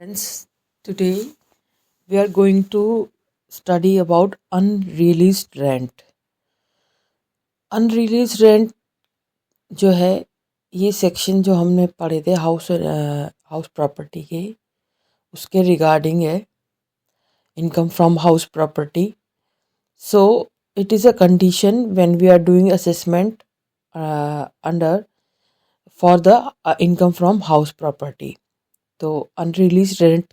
Friends, today we are going to study about unreleased rent. Unreleased rent जो है ये section जो हमने पढ़े थे हाउस प्रॉपर्टी के उसके रिगार्डिंग है income from house property. So it is a condition when we are doing assessment under for the income from house property. तो अनरिलीज रेंट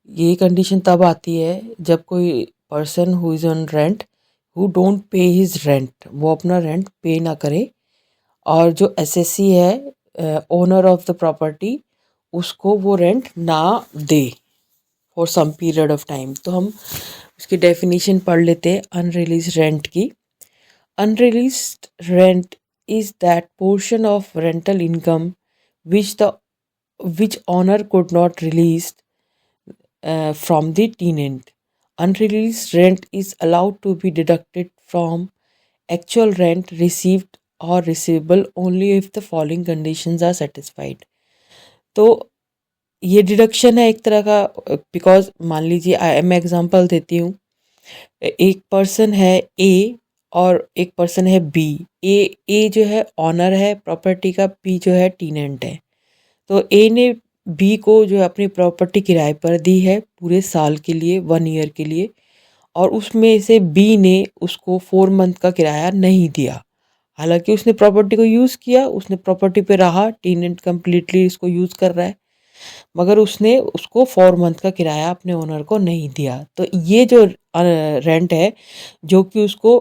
ये कंडीशन तब आती है जब कोई person who is on rent who don't pay his rent, वो अपना rent पे ना करे और जो एसएससी है ओनर ऑफ द प्रॉपर्टी उसको वो रेंट ना दे for some period of time. तो हम उसकी डेफिनेशन पढ़ लेते हैं अनरिलीज रेंट की. Unrealised rent is that portion of rental income which owner could not release from the tenant. Unreleased rent is allowed to be deducted from actual rent received or receivable only if the following conditions are satisfied. तो ये deduction है एक तरह का, because मान लीजिए मैं example देती हूँ. एक पर्सन है ए और एक पर्सन है बी. ए जो है ऑनर है प्रॉपर्टी का, बी जो है टीनेंट है. तो ए ने बी को जो है अपनी प्रॉपर्टी किराए पर दी है पूरे साल के लिए, 1 ईयर के लिए, और उसमें से बी ने उसको 4 मंथ का किराया नहीं दिया. हालांकि उसने प्रॉपर्टी को यूज़ किया, उसने प्रॉपर्टी पे रहा, टेनेंट कम्प्लीटली इसको यूज़ कर रहा है, मगर उसने उसको 4 मंथ का किराया अपने ओनर को नहीं दिया. तो ये जो रेंट है जो कि उसको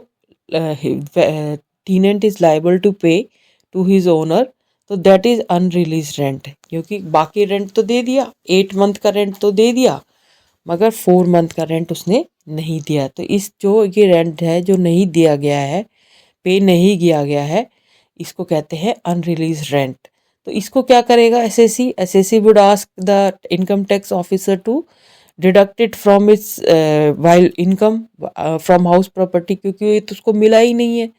टेनेंट इज़ लाइबल टू पे टू हिज ओनर, तो दैट इज़ अनरिलीज रेंट. क्योंकि बाकी रेंट तो दे दिया, 8 मंथ का रेंट तो दे दिया, मगर 4 मंथ का रेंट उसने नहीं दिया. तो इस जो ये रेंट है जो नहीं दिया गया है, पे नहीं किया गया है, इसको कहते हैं अनरिलीज रेंट. तो इसको क्या करेगा assessee would ask the income tax officer to deduct it from its while income from house property, क्योंकि ये तो उसको मिला ही नहीं है.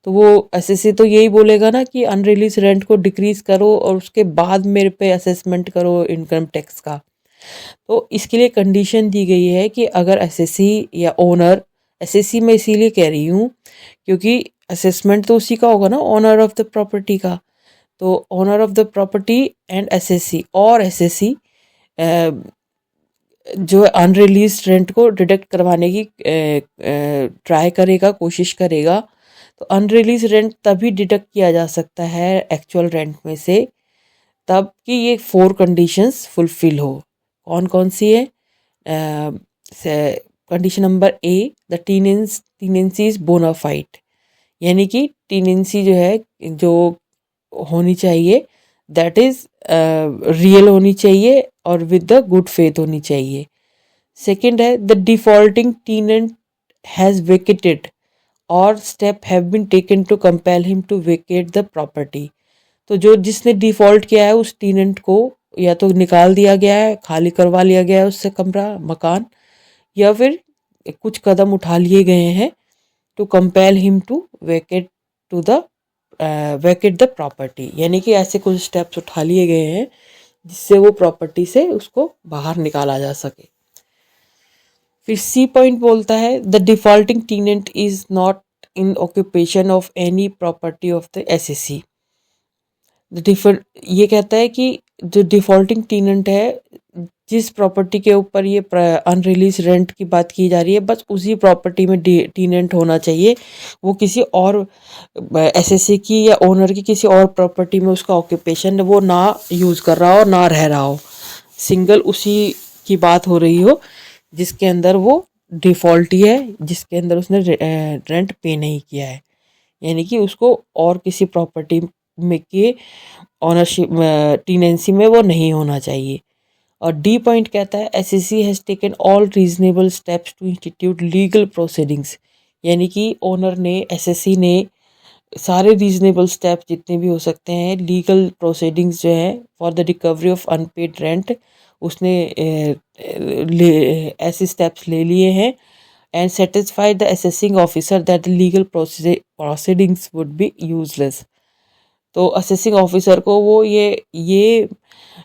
तो वो एसएससी तो यही बोलेगा ना कि अनरिलीज रेंट को डिक्रीज करो और उसके बाद मेरे पे असेसमेंट करो इनकम टैक्स का. तो इसके लिए कंडीशन दी गई है कि अगर एसएससी या ओनर, एसएससी में इसीलिए कह रही हूँ क्योंकि असेसमेंट तो उसी का होगा ना, ओनर ऑफ द प्रॉपर्टी का. तो owner of the property and SSC, और एसएससी जो अनरिलीज रेंट को डिडक्ट करवाने की ट्राई करेगा, कोशिश करेगा. तो अनरिलीज रेंट तभी डिडक्ट किया जा सकता है एक्चुअल रेंट में से तब कि ये 4 कंडीशंस फुलफिल हो. कौन कौन सी है? Condition number A, the tenancy is bonafide, यानी कि टीनेंसी जो है जो होनी चाहिए दैट इज़ रियल होनी चाहिए और विद द गुड फेथ होनी चाहिए. सेकंड है the defaulting tenant has vacated और step have been taken to compel him to vacate the property. तो जो जिसने डिफ़ॉल्ट किया है उस टीनेंट को या तो निकाल दिया गया है, खाली करवा लिया गया है उससे कमरा, मकान, या फिर कुछ कदम उठा लिए गए हैं to compel him to vacate the property, यानी कि ऐसे कुछ स्टेप्स उठा लिए गए हैं जिससे वो प्रॉपर्टी से उसको बाहर निकाला जा सके. फिर सी पॉइंट बोलता है the defaulting टीनेंट is not in occupation of any property of the assessee. ये कहता है कि जो डिफॉल्टिंग टीनेंट है, जिस प्रॉपर्टी के ऊपर ये अनरिलीज रेंट की बात की जा रही है, बस उसी प्रॉपर्टी में टीनेंट होना चाहिए. वो किसी और एसएससी की या ओनर की किसी और प्रॉपर्टी में उसका ऑक्यूपेशन वो ना यूज़ कर रहा हो, ना रह रहा हो, सिंगल उसी की बात हो रही हो जिसके अंदर वो डिफ़ॉल्टी है, जिसके अंदर उसने रेंट पे नहीं किया है, यानी कि उसको और किसी प्रॉपर्टी में के ऑनरशिप टीनेंसी में वो नहीं होना चाहिए. और डी पॉइंट कहता है assessee has taken all reasonable steps to institute legal proceedings, यानी कि ओनर ने, एसएससी ने सारे रीजनेबल स्टेप जितने भी हो सकते हैं, लीगल प्रोसीडिंग्स जो है for the recovery of unpaired rent, उसने ऐसे स्टेप्स ले लिए हैं and satisfied the assessing officer that the legal proceedings would be useless. तो असेसिंग ऑफिसर को वो ये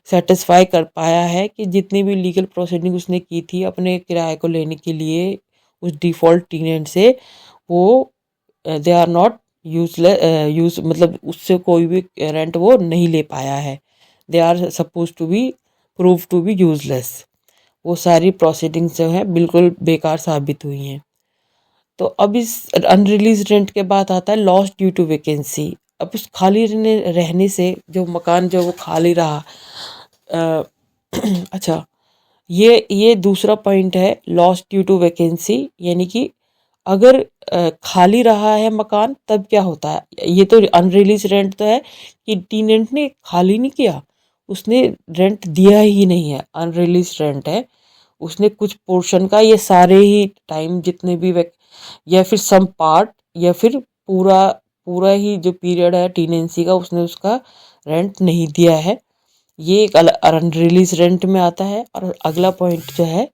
सेटिस्फाई कर पाया है कि जितनी भी लीगल प्रोसीडिंग उसने की थी अपने किराए को लेने के लिए उस डिफ़ॉल्ट टेनेंट से, वो दे आर नॉट यूज मतलब उससे कोई भी रेंट वो नहीं ले पाया है। They are suppose to be prove to be useless. वो सारी प्रोसीडिंग्स जो हैं बिल्कुल बेकार साबित हुई हैं। तो अब इस अनरिलीज रेंट के बाद आता है लॉस ड्यू टू वैकेंसी। अब उस खाली रहने से जो मकान जो वो खाली रहा, अ, अच्छा, ये दूसरा पॉइंट है लॉस ड्यू टू वैकेंसी, यानी कि अगर खाली रहा है मकान तब क्या होता है। ये तो अनरिलीज रेंट तो है कि टीनेंट ने खाली नहीं किया, उसने रेंट दिया ही नहीं है, अनरिलीज रेंट है। उसने कुछ पोर्शन का, ये सारे ही टाइम जितने भी या फिर सम पार्ट, या फिर पूरा पूरा ही जो पीरियड है टीनेंसी का उसने उसका रेंट नहीं दिया है। ये एक अनरिलीज रेंट में आता है। और अगला पॉइंट जो है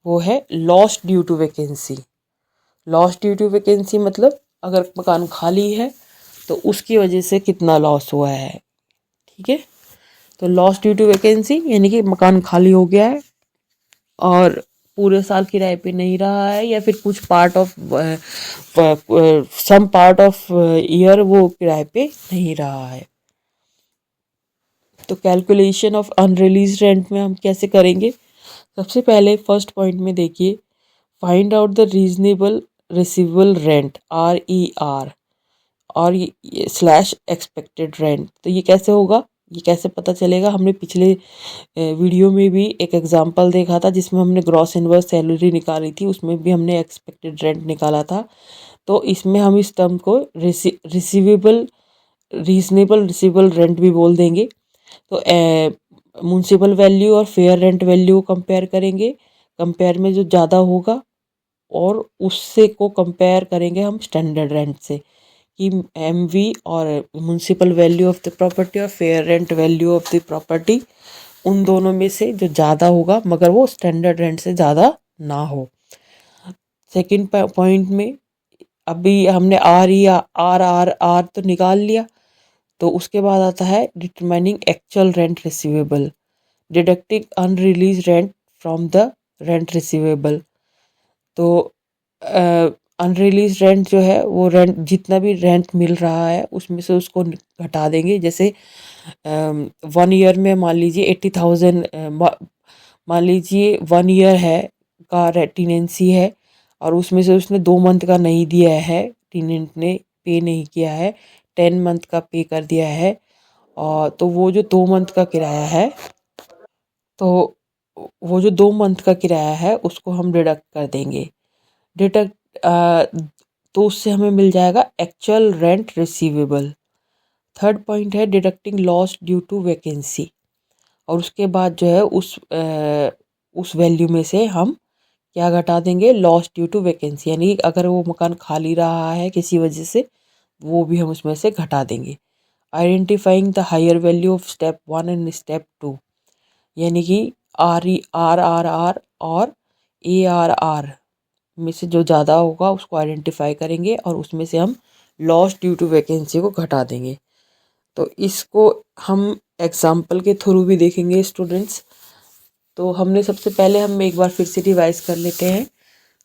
वो है loss due to vacancy. Loss due to vacancy मतलब अगर मकान खाली है तो उसकी वजह से कितना लॉस हुआ है। ठीक है, तो लॉस ड्यू टू वैकेंसी यानी कि मकान खाली हो गया है और पूरे साल किराए पे नहीं रहा है, या फिर कुछ part of some part of year वो किराए पे नहीं रहा है। तो कैलकुलेशन ऑफ अनरिलीज रेंट में हम कैसे करेंगे। सबसे पहले फर्स्ट पॉइंट में देखिए, find out the reasonable receivable rent, RER, और स्लैश एक्सपेक्टेड रेंट। तो ये कैसे होगा, ये कैसे पता चलेगा। हमने पिछले वीडियो में भी एक एग्जांपल देखा था जिसमें हमने ग्रॉस इनवर्स सैलरी निकाली थी, उसमें भी हमने एक्सपेक्टेड रेंट निकाला था। तो इसमें हम इस टर्म को रिसीवेबल रीजनेबल रिसीवेबल रेंट भी बोल देंगे। तो म्यूनसिपल वैल्यू और फेयर रेंट वैल्यू कंपेयर करेंगे। कंपेयर में जो ज़्यादा होगा और उससे को कंपेयर करेंगे हम स्टैंडर्ड रेंट से, कि MV और municipal value of the property और fair rent value of the property, उन दोनों में से जो ज़्यादा होगा मगर वो स्टैंडर्ड रेंट से ज़्यादा ना हो। सेकंड पॉइंट में अभी हमने RER तो निकाल लिया। तो उसके बाद आता है determining actual rent receivable, deducting unreleased rent from the rent receivable. तो अनरिलीज रेंट जो है वो रेंट जितना भी रेंट मिल रहा है उसमें से उसको घटा देंगे। जैसे 1 ईयर में मान लीजिए 80,000, मान लीजिए 1 ईयर है का टीनेंसी है और उसमें से उसने 2 मंथ का नहीं दिया है, टीनेंट ने पे नहीं किया है, 10 मंथ का पे कर दिया है। और तो वो जो 2 मंथ का किराया है, तो वो जो 2 मंथ का किराया है उसको हम डिडक्ट कर देंगे। डिडक्ट तो उससे हमें मिल जाएगा actual rent receivable. Third point है deducting loss due to vacancy. और उसके बाद जो है उस वैल्यू में से हम क्या घटा देंगे, लॉस ड्यू टू वैकेंसी, यानी अगर वो मकान खाली रहा है किसी वजह से वो भी हम उसमें से घटा देंगे। Identifying the higher value of step 1 and step 2, यानी कि RER और ARR में से जो ज़्यादा होगा उसको आइडेंटिफाई करेंगे और उसमें से हम लॉस ड्यू टू वैकेंसी को घटा देंगे। तो इसको हम एग्जाम्पल के थ्रू भी देखेंगे स्टूडेंट्स। तो हमने सबसे पहले हम एक बार फिर से रिवाइज कर लेते हैं।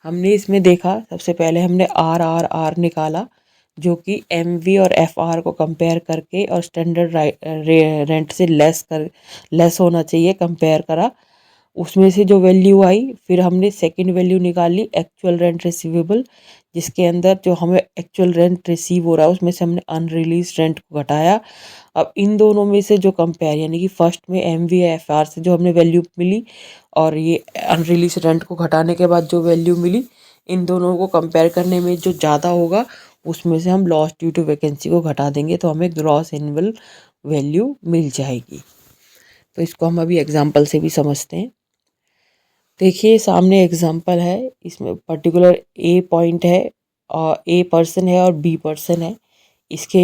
हमने इसमें देखा, सबसे पहले हमने RRR निकाला जो कि MV और FR को कंपेयर करके और स्टैंडर्ड रेंट से लेस होना चाहिए कंपेयर करा, उसमें से जो वैल्यू आई। फिर हमने सेकंड वैल्यू निकाली एक्चुअल रेंट रिसीवेबल, जिसके अंदर जो हमें एक्चुअल रेंट रिसीव हो रहा है उसमें से हमने अनरिलीज रेंट को घटाया। अब इन दोनों में से जो कंपेयर, यानी कि फर्स्ट में MV FR से जो हमने वैल्यू मिली और ये अनरिलीज रेंट को घटाने के बाद जो वैल्यू मिली, इन दोनों को कंपेयर करने में जो ज़्यादा होगा उसमें से हम लॉस ड्यू टू वैकेंसी को घटा देंगे तो हमें ग्रॉस एनुअल वैल्यू मिल जाएगी। तो इसको हम अभी एग्जाम्पल से भी समझते हैं। देखिए सामने एग्जाम्पल है, इसमें पर्टिकुलर A पॉइंट है और A पर्सन है और B पर्सन है। इसके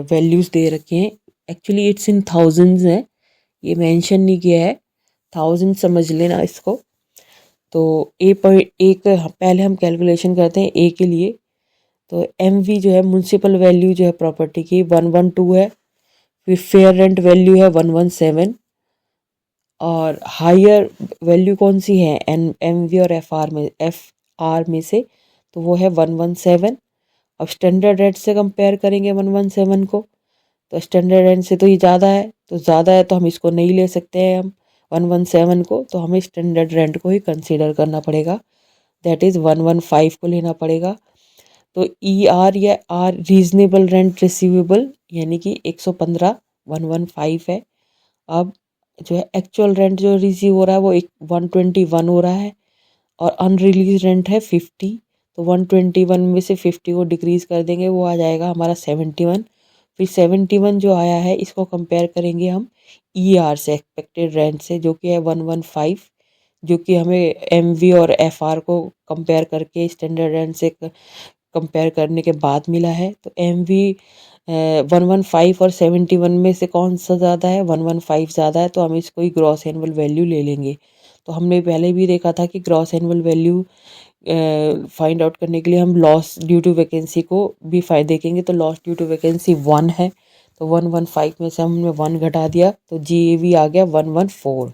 वैल्यूज़ दे रखे हैं, एक्चुअली इट्स इन थाउजेंड्स है, ये मेंशन नहीं किया है, 1000 समझ लेना इसको। तो A का पहले हम कैलकुलेशन करते हैं A के लिए। तो MV जो है म्यूनसिपल वैल्यू जो है प्रॉपर्टी की 112 है, फिर फेयर रेंट वैल्यू है 117 और हायर वैल्यू कौन सी है एम वी और एफ आर में से, तो वो है 117। अब स्टैंडर्ड रेट से कंपेयर करेंगे 117 को, तो स्टैंडर्ड रेट से तो ये ज़्यादा है, तो ज़्यादा है तो हम इसको नहीं ले सकते हैं हम 117 को, तो हमें स्टैंडर्ड रेंट को ही कंसीडर करना पड़ेगा, दैट इज़ 115 को लेना पड़ेगा। तो ई आर या आर रीजनेबल रेंट रिसीवेबल यानी कि 115 115 है। अब जो है एक्चुअल रेंट जो रिसीव हो रहा है वो 121 हो रहा है और अनरिलीज रेंट है 50, तो 121 में से 50 को डिक्रीज कर देंगे, वो आ जाएगा हमारा 71। फिर 71 जो आया है इसको कंपेयर करेंगे हम ई आर से, एक्सपेक्टेड रेंट से, जो कि है 115, जो कि हमें एम वी और एफ आर को कंपेयर करके स्टैंडर्ड रेंट से कंपेयर करने के बाद मिला है। तो एम वी 115 और 71 में से कौन सा ज़्यादा है, 115 ज़्यादा है, तो हम इसको ही ग्रॉस एनुअल वैल्यू ले लेंगे। तो हमने पहले भी देखा था कि gross annual value find out करने के लिए हम लॉस ड्यू टू वैकेंसी को भी देखेंगे, तो लॉस ड्यू टू वैकेंसी 1 है, तो 115 में से हमने 1 घटा दिया तो जी ए वी आ गया 114।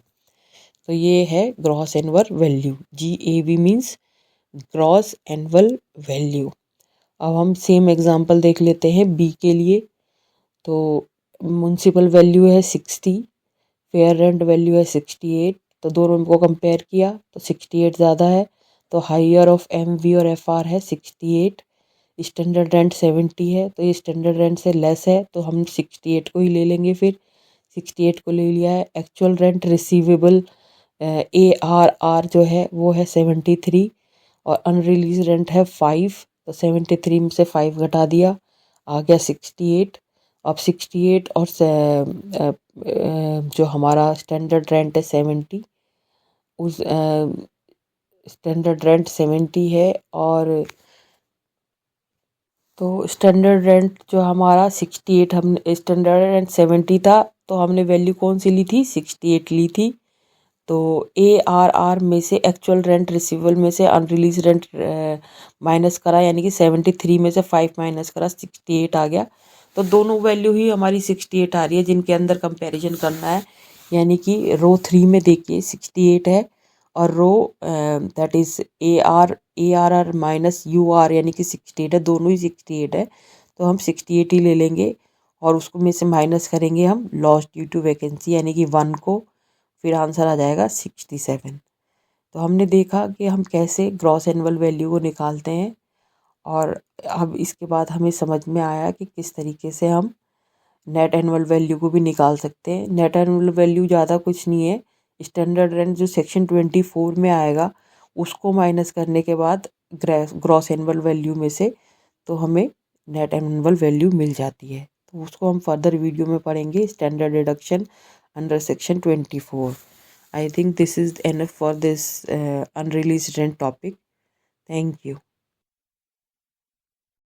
तो ये है gross annual value, G A V means gross annual value. अब हम सेम एग्जांपल देख लेते हैं बी के लिए। तो म्युनिसिपल वैल्यू है 60, फेयर रेंट वैल्यू है 68, तो दोनों को कंपेयर किया तो 68 ज़्यादा है, तो हायर ऑफ एम वी और एफ आर है 68। स्टैंडर्ड रेंट 70 है, तो ये स्टैंडर्ड रेंट से लेस है, तो हम 68 को ही ले लेंगे। फिर 68 को ले लिया है। Actual rent receivable A R R जो है वो है 73 और अनरिलीज रेंट है 5, तो 73 में से 5 घटा दिया, आ गया 68। अब 68 और जो हमारा स्टैंडर्ड रेंट है 70, उस स्टैंडर्ड रेंट 70 है और तो स्टैंडर्ड रेंट जो हमारा 68, हमने स्टैंडर्ड रेंट 70 था, तो हमने वैल्यू कौन सी ली थी, 68 ली थी। तो ए आर आर में से एक्चुअल रेंट रिसीवेबल में से अनरिलीज रेंट माइनस करा, यानी कि 73 में से 5 माइनस करा, 68 आ गया। तो दोनों वैल्यू ही हमारी 68 आ रही है जिनके अंदर कंपैरिजन करना है, यानी कि रो 3 में देखिए 68 है और row that is A R R minus U R यानी कि 68 है, दोनों ही 68 है, तो हम 68 ही ले लेंगे और उसको में से माइनस करेंगे हम लॉस ड्यू टू वैकेंसी यानी कि 1 को, फिर आंसर आ जाएगा 67। तो हमने देखा कि हम कैसे ग्रॉस एनुअल वैल्यू को निकालते हैं और अब इसके बाद हमें समझ में आया कि किस तरीके से हम नेट एनुअल वैल्यू को भी निकाल सकते हैं। नेट एनुअल वैल्यू ज़्यादा कुछ नहीं है, स्टैंडर्ड रेंट जो सेक्शन 24 में आएगा उसको माइनस करने के बाद ग्रॉस एनुअल वैल्यू में से तो हमें नेट एनुअल वैल्यू मिल जाती है। तो उसको हम फर्दर वीडियो में पढ़ेंगे, standard deduction under section 24. I think this is enough for this unreleased rent topic. Thank you.